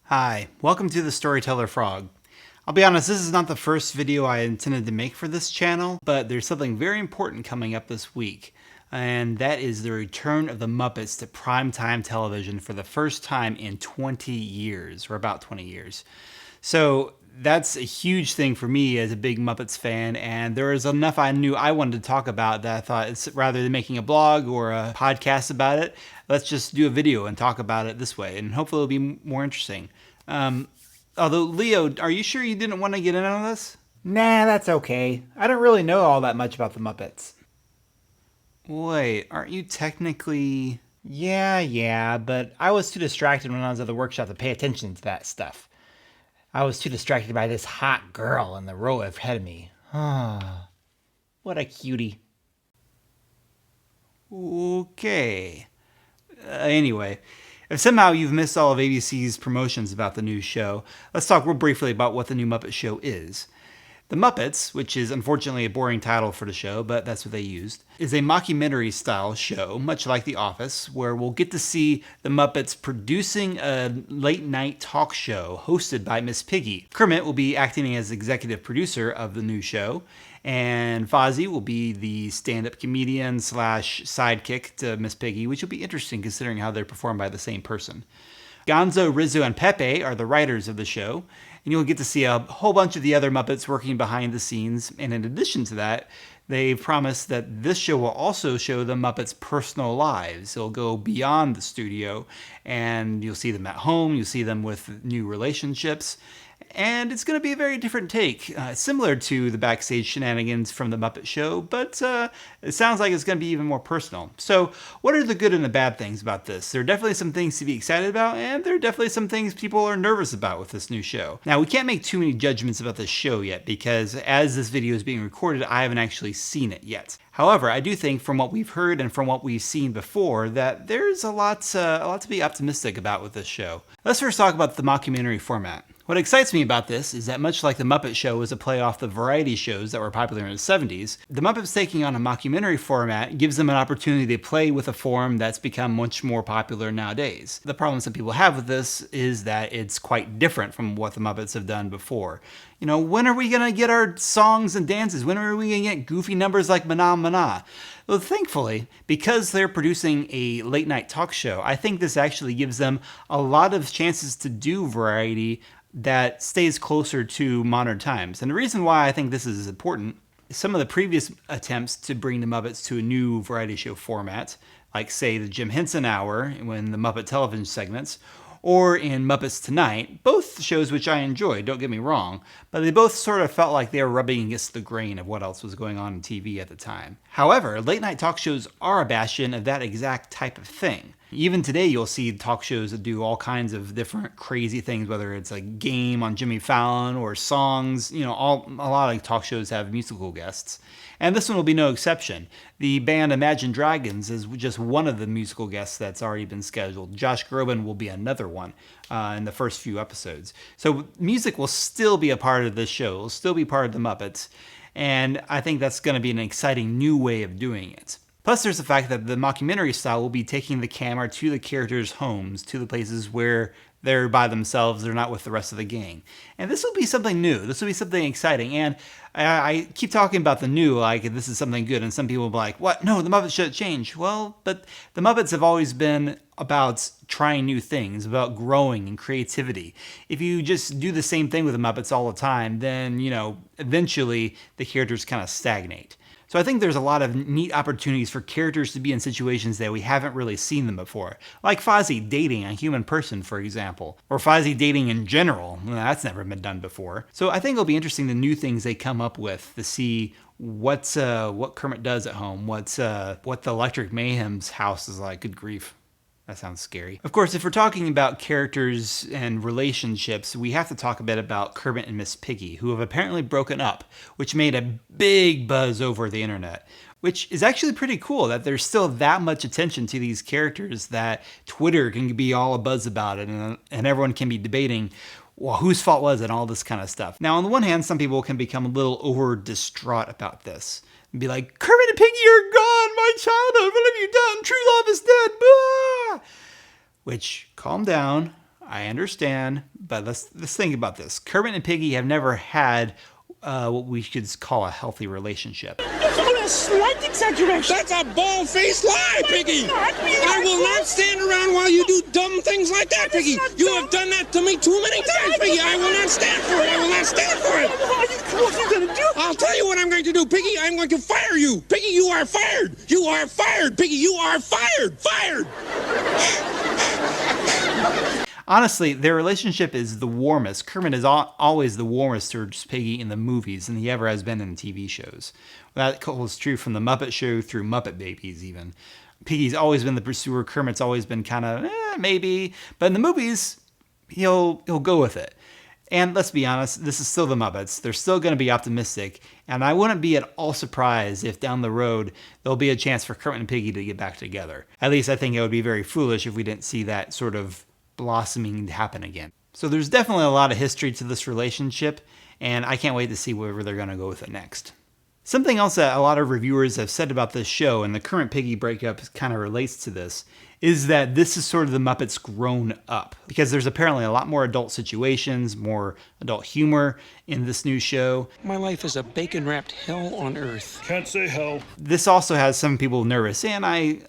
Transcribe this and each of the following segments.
Hi, welcome to the Storyteller Frog. I'll be honest, this is not the first video I intended to make for this channel, but there's something very important coming up this week, and that is the return of the Muppets to primetime television for the first time in 20 years, or about 20 years. So that's a huge thing for me as a big Muppets fan, and there was enough I knew I wanted to talk about that I thought, it's rather than making a blog or a podcast about it, let's just do a video and talk about it this way, and hopefully it'll be more interesting. Although, Leo, are you sure you didn't want to get in on this? Nah, that's okay. I don't really know all that much about the Muppets. Wait, aren't you technically... Yeah, but I was too distracted when I was at the workshop to pay attention to that stuff. I was too distracted by this hot girl in the row ahead of me. Ah, what a cutie. Okay. Anyway, if somehow you've missed all of ABC's promotions about the new show, let's talk real briefly about what the new Muppet Show is. The Muppets, which is unfortunately a boring title for the show, but that's what they used, is a mockumentary-style show, much like The Office, where we'll get to see the Muppets producing a late-night talk show hosted by Miss Piggy. Kermit will be acting as executive producer of the new show, and Fozzie will be the stand-up comedian slash sidekick to Miss Piggy, which will be interesting considering how they're performed by the same person. Gonzo, Rizzo, and Pepe are the writers of the show, and you'll get to see a whole bunch of the other Muppets working behind the scenes. And in addition to that, they've promised that this show will also show the Muppets' personal lives. It'll go beyond the studio, and you'll see them at home, you'll see them with new relationships, and it's going to be a very different take, similar to the backstage shenanigans from the Muppet Show, but it sounds like it's going to be even more personal. So what are the good and the bad things about this? There are definitely some things to be excited about, and there are definitely some things people are nervous about with this new show. Now, we can't make too many judgments about this show yet, because as this video is being recorded, I haven't actually seen it yet. However, I do think from what we've heard and from what we've seen before that there's a lot to be optimistic about with this show. Let's first talk about the mockumentary format. What excites me about this is that much like the Muppet Show was a play off the variety shows that were popular in the 70s, the Muppets taking on a mockumentary format gives them an opportunity to play with a form that's become much more popular nowadays. The problem some people have with this is that it's quite different from what the Muppets have done before. You know, when are we going to get our songs and dances? When are we going to get goofy numbers like Mana Mana? Well, thankfully, because they're producing a late night talk show, I think this actually gives them a lot of chances to do variety that stays closer to modern times. And the reason why I think this is important, some of the previous attempts to bring the Muppets to a new variety show format, like say the Jim Henson Hour when the Muppet television segments, or in Muppets Tonight, both shows which I enjoyed, don't get me wrong, but they both sort of felt like they were rubbing against the grain of what else was going on in TV at the time. However, late night talk shows are a bastion of that exact type of thing. Even today, you'll see talk shows that do all kinds of different crazy things, whether it's a game on Jimmy Fallon or songs. You know, a lot of talk shows have musical guests. And this one will be no exception. The band Imagine Dragons is just one of the musical guests that's already been scheduled. Josh Groban will be another one in the first few episodes. So music will still be a part of this show. It will still be part of the Muppets. And I think that's going to be an exciting new way of doing it. Plus, there's the fact that the mockumentary style will be taking the camera to the characters' homes, to the places where they're by themselves, they're not with the rest of the gang. And this will be something new. This will be something exciting. And I keep talking about the new, like this is something good, and some people will be like, what? No, the Muppets should change. Well, but the Muppets have always been about trying new things, about growing and creativity. If you just do the same thing with the Muppets all the time, then, you know, eventually the characters kind of stagnate. So I think there's a lot of neat opportunities for characters to be in situations that we haven't really seen them before. Like Fozzie dating a human person, for example. Or Fozzie dating in general. Well, that's never been done before. So I think it'll be interesting the new things they come up with to see what Kermit does at home, what the Electric Mayhem's house is like. Good grief. That sounds scary. Of course, if we're talking about characters and relationships, we have to talk a bit about Kermit and Miss Piggy, who have apparently broken up, which made a big buzz over the internet. Which is actually pretty cool that there's still that much attention to these characters that Twitter can be all abuzz about it, and everyone can be debating, well, whose fault was it, and all this kind of stuff. Now, on the one hand, some people can become a little over distraught about this. And be like, Kermit and Piggy are gone, my childhood, what have you done? True love is dead. Bah! Which, calm down. I understand, but let's think about this. Kermit and Piggy have never had what we could call a healthy relationship. It's only a slight exaggeration. That's a bald-faced lie, Piggy. I will not stand around while you do dumb things like that, Piggy. You have done that to me too many times, Piggy. I will not stand for it. I will not stand for it. What are you going to do? I'll tell you what I'm going to do, Piggy. I'm going to fire you. Piggy, you are fired. You are fired. Piggy, you are fired. Fired. Honestly, their relationship is the warmest. Kermit is always the warmest towards Piggy in the movies than he ever has been in TV shows. That holds true from the Muppet Show through Muppet Babies even. Piggy's always been the pursuer. Kermit's always been kind of, maybe. But in the movies, he'll go with it. And let's be honest, this is still the Muppets. They're still going to be optimistic. And I wouldn't be at all surprised if down the road there'll be a chance for Kermit and Piggy to get back together. At least I think it would be very foolish if we didn't see that sort of blossoming happen again. So there's definitely a lot of history to this relationship, and I can't wait to see where they're going to go with it next. Something else that a lot of reviewers have said about this show, and the Kermit Piggy breakup kind of relates to this, is that this is sort of the Muppets grown up. Because there's apparently a lot more adult situations, more adult humor in this new show. My life is a bacon-wrapped hell on earth. Can't say hell. This also has some people nervous, and I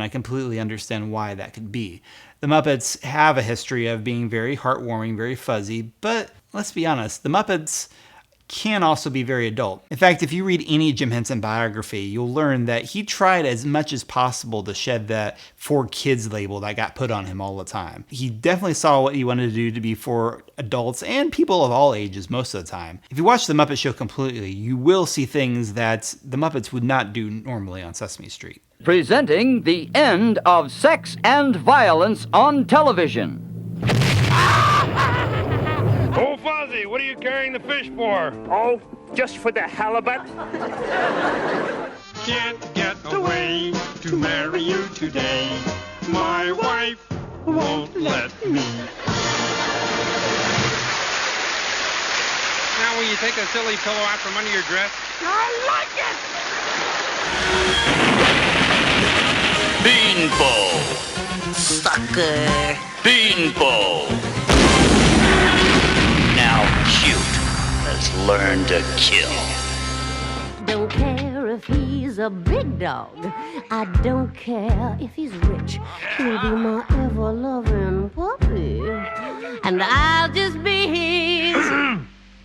completely understand why that could be. The Muppets have a history of being very heartwarming, very fuzzy, but let's be honest, the Muppets can also be very adult. In fact, if you read any Jim Henson biography, you'll learn that he tried as much as possible to shed that for kids label that got put on him all the time. He definitely saw what he wanted to do to be for adults and people of all ages most of the time. If you watch The Muppet Show completely, you will see things that the Muppets would not do normally on Sesame Street. Presenting the end of sex and violence on television. Oh, Fuzzy, what are you carrying the fish for? Oh, just for the halibut? Can't get away to marry you today. My wife won't let me. Now, will you take a silly pillow out from under your dress? I like it! Beanpole. Sucker. Beanpole. Now cute has learned to kill. Don't care if he's a big dog. I don't care if he's rich. He'll be my ever-loving puppy. And I'll just be his.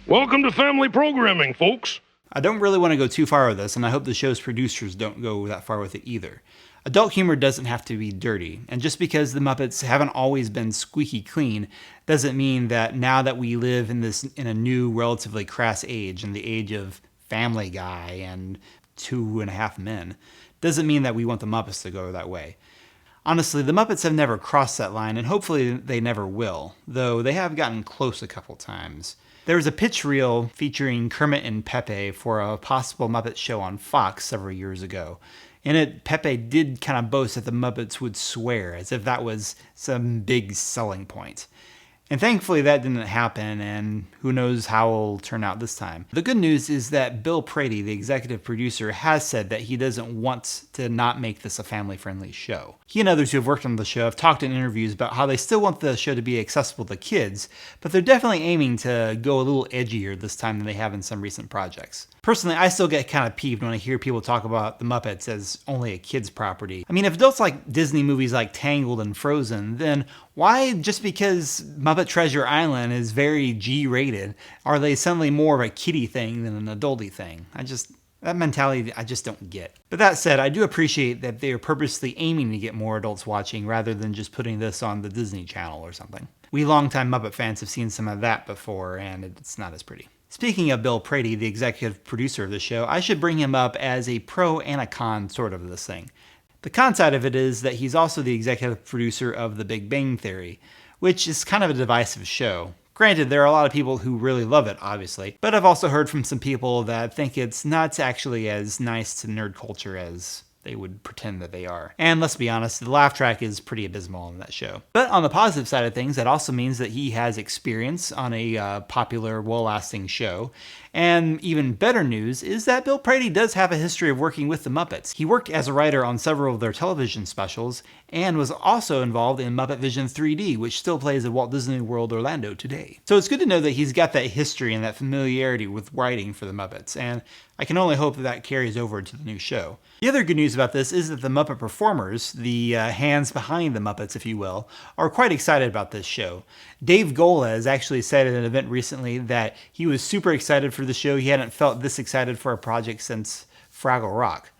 Welcome to family programming, folks. I don't really want to go too far with this, and I hope the show's producers don't go that far with it either. Adult humor doesn't have to be dirty, and just because the Muppets haven't always been squeaky clean doesn't mean that now that we live in a new, relatively crass age, in the age of Family Guy and Two and a Half Men, doesn't mean that we want the Muppets to go that way. Honestly, the Muppets have never crossed that line, and hopefully they never will, though they have gotten close a couple times. There was a pitch reel featuring Kermit and Pepe for a possible Muppet show on Fox several years ago. In it, Pepe did kind of boast that the Muppets would swear, as if that was some big selling point. And thankfully that didn't happen, and who knows how it'll turn out this time. The good news is that Bill Prady, the executive producer, has said that he doesn't want to not make this a family-friendly show. He and others who have worked on the show have talked in interviews about how they still want the show to be accessible to kids, but they're definitely aiming to go a little edgier this time than they have in some recent projects. Personally, I still get kind of peeved when I hear people talk about the Muppets as only a kid's property. I mean, if adults like Disney movies like Tangled and Frozen, then why, just because Muppet Treasure Island is very G-rated, are they suddenly more of a kiddie thing than an adulty thing? That mentality I just don't get. But that said, I do appreciate that they are purposely aiming to get more adults watching rather than just putting this on the Disney Channel or something. We longtime Muppet fans have seen some of that before, and it's not as pretty. Speaking of Bill Prady, the executive producer of the show, I should bring him up as a pro and a con sort of this thing. The con side of it is that he's also the executive producer of The Big Bang Theory, which is kind of a divisive show. Granted, there are a lot of people who really love it, obviously, but I've also heard from some people that think it's not actually as nice to nerd culture as they would pretend that they are. And let's be honest, the laugh track is pretty abysmal in that show. But on the positive side of things, that also means that he has experience on a popular, well-lasting show. And even better news is that Bill Prady does have a history of working with the Muppets. He worked as a writer on several of their television specials, and was also involved in Muppet Vision 3D, which still plays at Walt Disney World Orlando today. So it's good to know that he's got that history and that familiarity with writing for the Muppets, and I can only hope that that carries over to the new show. The other good news about this is that the Muppet performers, the hands behind the Muppets, if you will, are quite excited about this show. Dave Gola has actually said at an event recently that he was super excited for the show. He hadn't felt this excited for a project since Fraggle Rock,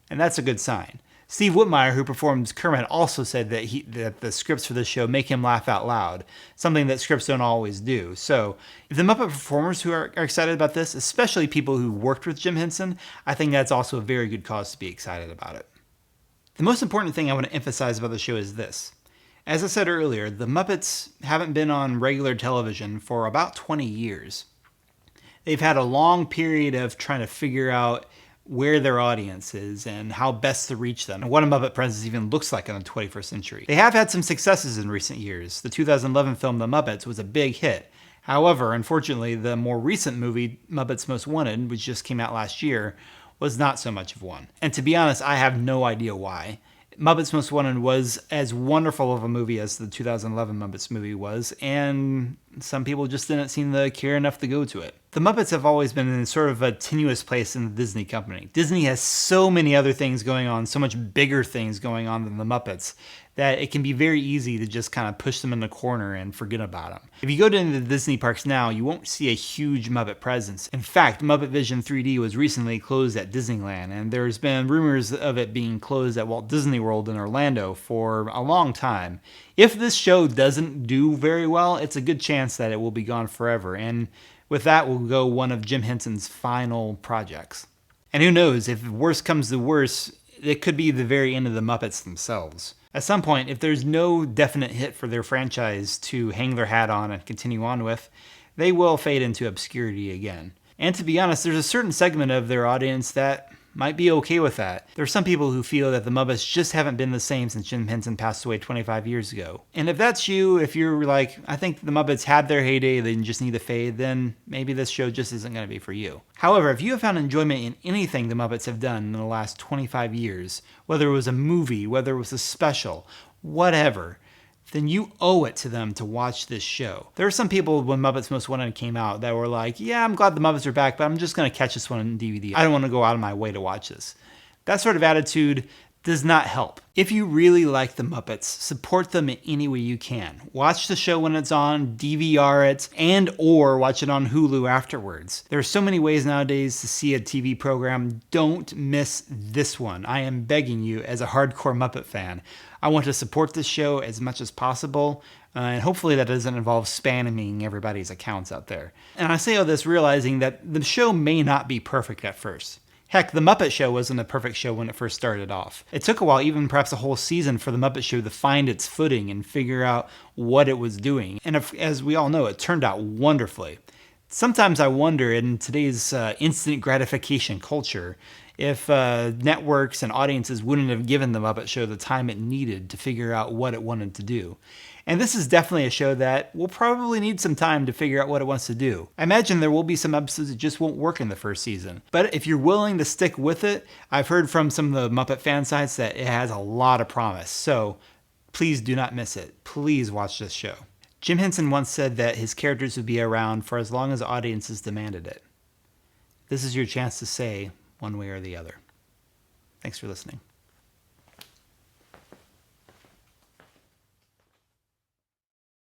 and that's a good sign. Steve Whitmire, who performs Kermit, also said that the scripts for this show make him laugh out loud, something that scripts don't always do. So if the Muppet performers who are excited about this, especially people who worked with Jim Henson, I think that's also a very good cause to be excited about it. The most important thing I want to emphasize about the show is this. As I said earlier, the Muppets haven't been on regular television for about 20 years. They've had a long period of trying to figure out where their audience is and how best to reach them, and what a Muppet presence even looks like in the 21st century. They have had some successes in recent years. The 2011 film The Muppets was a big hit. However, unfortunately, the more recent movie, Muppets Most Wanted, which just came out last year, was not so much of one. And to be honest, I have no idea why. Muppets Most Wanted was as wonderful of a movie as the 2011 Muppets movie was, and some people just didn't seem to care enough to go to it. The Muppets have always been in sort of a tenuous place in the Disney company. Disney has so many other things going on, so much bigger things going on than the Muppets, that it can be very easy to just kind of push them in the corner and forget about them. If you go to the Disney parks now, you won't see a huge Muppet presence. In fact, Muppet Vision 3D was recently closed at Disneyland, and there's been rumors of it being closed at Walt Disney World in Orlando for a long time. If this show doesn't do very well, it's a good chance that it will be gone forever, and with that will go one of Jim Henson's final projects. And who knows, if worse comes to worse, it could be the very end of the Muppets themselves. At some point, if there's no definite hit for their franchise to hang their hat on and continue on with, they will fade into obscurity again. And to be honest, there's a certain segment of their audience that might be okay with that. There are some people who feel that the Muppets just haven't been the same since Jim Henson passed away 25 years ago. And if that's you, if you're like, I think the Muppets had their heyday, they just need to fade, then maybe this show just isn't going to be for you. However, if you have found enjoyment in anything the Muppets have done in the last 25 years, whether it was a movie, whether it was a special, whatever, then you owe it to them to watch this show. There are some people, when Muppets Most Wanted came out, that were like, yeah, I'm glad the Muppets are back, but I'm just going to catch this one on DVD. I don't want to go out of my way to watch this. That sort of attitude does not help. If you really like the Muppets, support them in any way you can. Watch the show when it's on, DVR it, and or watch it on Hulu afterwards. There are so many ways nowadays to see a TV program. Don't miss this one. I am begging you as a hardcore Muppet fan. I want to support this show as much as possible, and hopefully that doesn't involve spamming everybody's accounts out there. And I say all this realizing that the show may not be perfect at first. Heck, The Muppet Show wasn't a perfect show when it first started off. It took a while, even perhaps a whole season, for The Muppet Show to find its footing and figure out what it was doing. And as we all know, it turned out wonderfully. Sometimes I wonder, in today's instant gratification culture, if networks and audiences wouldn't have given The Muppet Show the time it needed to figure out what it wanted to do. And this is definitely a show that will probably need some time to figure out what it wants to do. I imagine there will be some episodes that just won't work in the first season. But if you're willing to stick with it, I've heard from some of the Muppet fan sites that it has a lot of promise. So please do not miss it. Please watch this show. Jim Henson once said that his characters would be around for as long as audiences demanded it. This is your chance to say one way or the other. Thanks for listening.